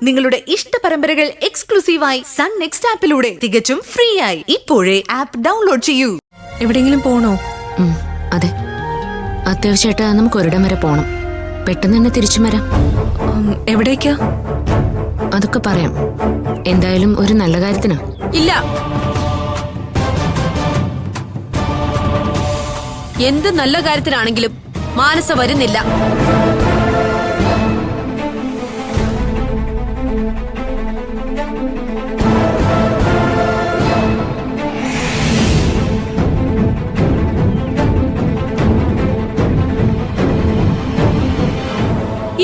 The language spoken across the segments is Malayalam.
നിങ്ങളുടെ ഇഷ്ട പരമ്പരകൾ എക്സ്ക്ലൂസീവായി സൺ നെക്സ്റ്റ് ആപ്പിലൂടെ തികച്ചും ഫ്രീ ആയി ഇപ്പോഴേ ആപ്പ് ഡൗൺലോഡ് ചെയ്യൂ. എവിടെയെങ്കിലും പോണോ? അതെ, അത്യാവശ്യമായിട്ട് നമുക്ക് ഒരിടം വരെ പോണം. പെട്ടെന്ന് തന്നെ തിരിച്ചു വരാം. എവിടേക്കാ? അതൊക്കെ പറയാം. എന്തായാലും ഒരു നല്ല കാര്യത്തിനാ. ഇല്ല, എന്ത് നല്ല കാര്യത്തിനാണെങ്കിലും മാനസ വരുന്നില്ല.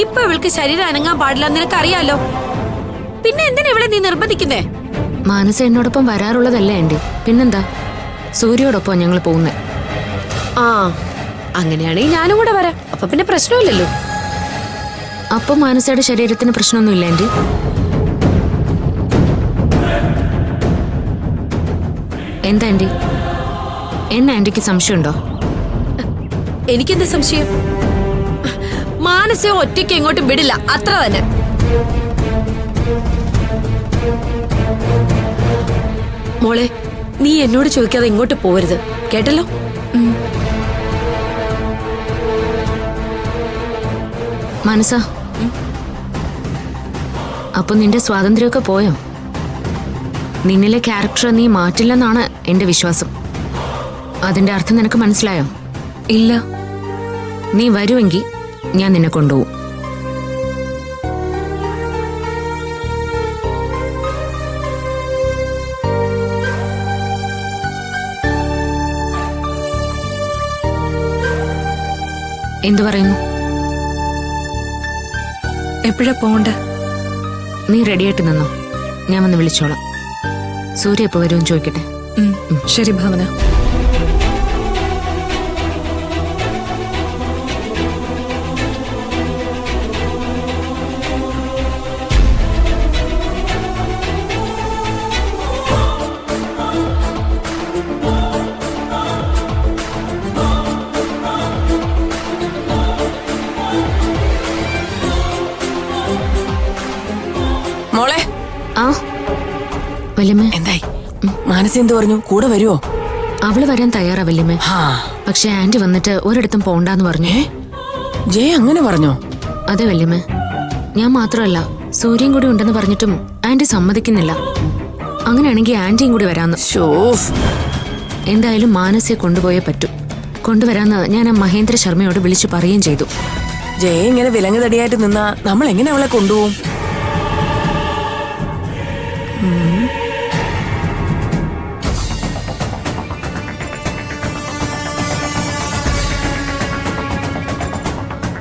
ഇപ്പൊ ഇവൾക്ക് ശരീരം അനങ്ങാൻ പാടില്ല, നിനക്കറിയാലോ. പിന്നെ എന്തിനാ ഇവിടെ നീ നിർബന്ധിക്കുന്നേ? മാനസ എന്നോടൊപ്പം വരാറുള്ളതല്ലേ ആന്റി, പിന്നെന്താ? സൂര്യയോടൊപ്പം ഞങ്ങൾ പോകുന്നേ. ആ, അങ്ങനെയാണെങ്കിൽ ഞാനും കൂടെ വരാം. അപ്പൊ പിന്നെ പ്രശ്നമില്ലല്ലോ. അപ്പൊ മാനസയുടെ ശരീരത്തിന് പ്രശ്നമൊന്നുമില്ല ആന്റി? എന്താ ആന്റി, എന്നെ ആന്റിക്ക് സംശയമുണ്ടോ? എനിക്കെന്ത് സംശയം? മാനസയെ ഒറ്റയ്ക്ക് എങ്ങോട്ടും വിടില്ല, അത്ര തന്നെ. മോളെ, നീ എന്നോട് ചോദിക്കാതെ ഇങ്ങോട്ട് പോവരുത്, കേട്ടല്ലോ? മാനസ, അപ്പൊ നിന്റെ സ്വാതന്ത്ര്യമൊക്കെ പോയോ? നിന്നിലെ ക്യാരക്ടർ നീ മാറ്റില്ലെന്നാണ് എന്റെ വിശ്വാസം. അതിന്റെ അർത്ഥം നിനക്ക് മനസ്സിലായോ? ഇല്ല. നീ വരുമെങ്കിൽ ഞാൻ നിന്നെ കൊണ്ടുപോകും. എന്തു പറയുന്നു? എപ്പോഴാ പോണ്ട? നീ റെഡിയായിട്ട് നിന്നോ, ഞാൻ വന്ന് വിളിച്ചോളാം. സൂര്യ എപ്പോ വരുമെന്ന് ചോദിക്കട്ടെ. ശരി ഭാവന. മോളെ. ആ വല്യമ്മേ. എന്തായി? മാനസ എന്ത് പറഞ്ഞു? കൂടെ വരുവോ? അവള് വരാൻ തയ്യാറാ വല്യമ്മേ. പക്ഷെ ആന്റി വന്നിട്ട് ഒരിടത്തും പോണ്ടാന്ന് പറഞ്ഞു. ജയ അങ്ങനെ പറഞ്ഞോ? അതെ വല്യമ്മേ. ഞാൻ മാത്രമല്ല, സൂര്യൻ കൂടി ഉണ്ടെന്ന് പറഞ്ഞിട്ടും ആന്റി സമ്മതിക്കുന്നില്ല. അങ്ങനെയാണെങ്കിൽ ആന്റിയും കൂടി വരാന്ന്. എന്തായാലും മാനസയെ കൊണ്ടുപോയേ പറ്റൂ. കൊണ്ടുവരാന്ന് ഞാൻ ആ മഹേന്ദ്ര ശർമ്മയോട് വിളിച്ചു പറയുകയും ചെയ്തു. ജയ ഇങ്ങനെ വിലങ്ങ് തടിയായിട്ട് നിന്നാ നമ്മൾ എങ്ങനെ അവളെ കൊണ്ടുപോകും?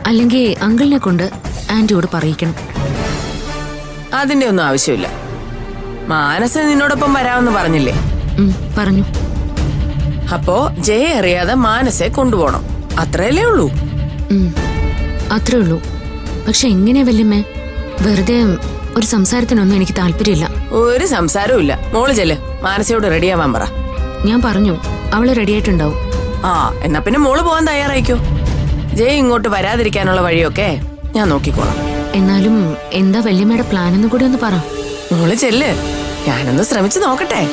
അല്ലെങ്കിൽ അങ്കിളിനെ കൊണ്ട് ആന്റിയോട് പറയിക്കണം. അതിന്റെ ഒന്നും ആവശ്യമില്ല. മാനസ നിന്നോടൊപ്പം വരാമെന്ന് പറഞ്ഞില്ലേ? പറഞ്ഞു. അപ്പോ ജയ അറിയാതെ മാനസയെ കൊണ്ടുപോകണം, അത്രയല്ലേ ഉള്ളൂ? അത്രേ ഉള്ളൂ. പക്ഷെ എങ്ങനെയാ വല്യമ്മേ? വെറുതെ ഒരു സംസാരത്തിനൊന്നും എനിക്ക് താല്പര്യമില്ല. ഒരു സംസാരവും ഇല്ല. മോള് ചെല്ല്, മാനസയോട് റെഡിയാവാൻ പറ. ഞാൻ പറഞ്ഞു, അവള് റെഡിയായിട്ടുണ്ടാവും. ആ, എന്നാ പിന്നെ മോള് പോകാൻ തയ്യാറായിക്കോ. ജയ ഇങ്ങോട്ട് വരാതിരിക്കാനുള്ള വഴിയൊക്കെ ഞാൻ നോക്കിക്കോളാം. എന്നാലും എന്താ വല്യമ്മയുടെ പ്ലാൻ എന്ന് കൂടി ഒന്ന് പറ. മോള് ചെല്ല്, ഞാനൊന്ന് ശ്രമിച്ചു നോക്കട്ടെ.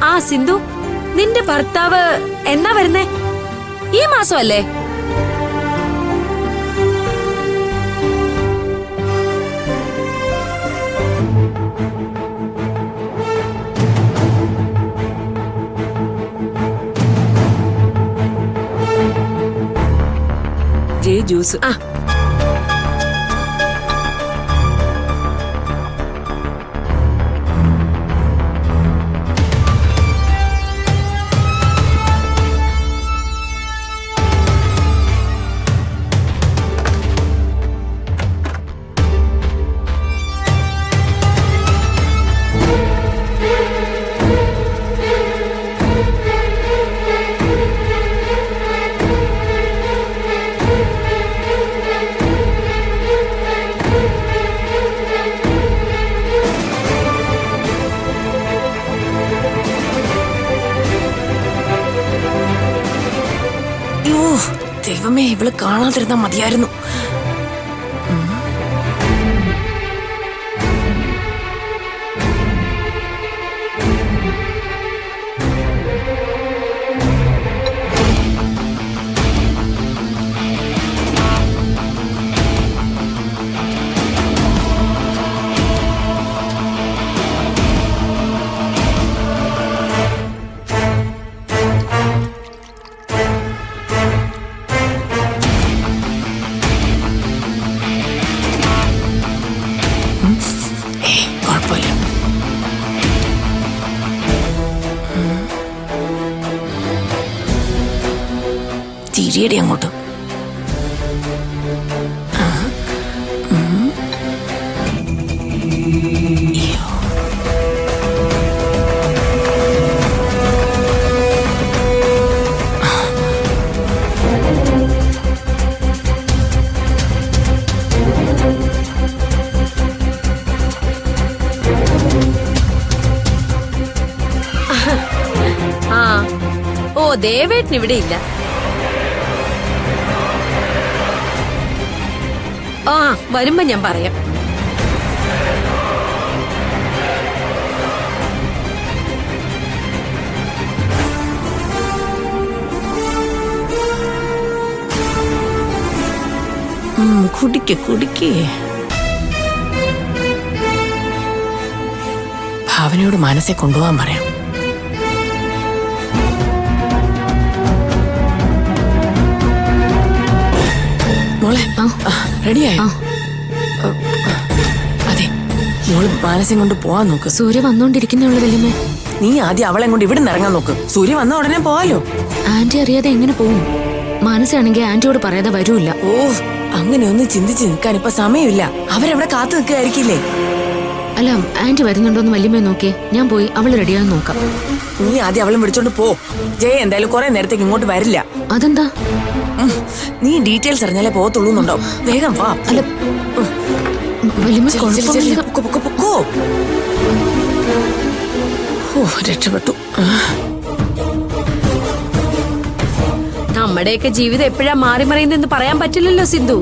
ആ സിന്ധു, നിന്റെ ഭർത്താവ് എന്നാ വരുന്നേ? ഈ മാസമല്ലേ? ജ്യൂസ്. ആ, ദൈവമേ, ഇവള് കാണാതിരുന്നാ മതിയായിരുന്നു. കുഴപ്പമില്ല. തിരിയടി അങ്ങോട്ട്. ആ ഓ ദേവേട്ടൻ ഇവിടെ ഇല്ല. ആ വരുമ്പോ ഞാൻ പറയാം. കുടിക്ക് കുടിക്ക്. ഭാവനയോട് മനസ്സെ കൊണ്ടുപോകാൻ പറയാം. മോളെ റെഡിയായോ? അതെ, മോള് മാനസം കൊണ്ട് പോവാൻ നോക്ക്. സൂര്യ വന്നോണ്ടിരിക്കുന്നേ ഉള്ളു വല്യമ്മേ. നീ ആദ്യം അവളെ കൊണ്ട് ഇവിടെ നിന്ന് ഇറങ്ങാൻ നോക്ക്. സൂര്യ വന്ന ഉടനെ പോവാലോ. ആന്റി അറിയാതെ എങ്ങനെ പോവും? മാനസയാണെങ്കിൽ ആന്റിയോട് പറയാതെ വരൂല്ല. ഓ, അങ്ങനെയൊന്നും ചിന്തിച്ച് നിൽക്കാൻ ഇപ്പൊ സമയമില്ല. അവരെവിടെ കാത്തു നിൽക്കുകയായിരിക്കില്ലേ? അല്ല, ആന്റി വരുന്നുണ്ടോന്ന് വല്യമ്മയെ നോക്കിയേ. ഞാൻ പോയി അവള് റെഡിയാന്ന് നോക്കാം. നീ ആദ്യം അവളും വിളിച്ചോണ്ട് പോ. ജയ എന്തായാലും കുറെ നേരത്തേക്ക് ഇങ്ങോട്ട് വരില്ല. അതെന്താ? നീ ഡീറ്റെയിൽസ് അറിഞ്ഞാലേ പോകത്തുള്ളൂന്നുണ്ടോ? വേഗം വാ. അല്ല വല്യമ്മ കുഴപ്പമൊന്നുമില്ല. പൊക്കോ, പൊക്കോ, പൊക്കോ. ഓ, രക്ഷപ്പെട്ടു. നമ്മുടെയൊക്കെ ജീവിതം എപ്പോഴാ മാറി മറിയുന്നെന്ന് പറയാൻ പറ്റില്ലല്ലോ സിന്ധു.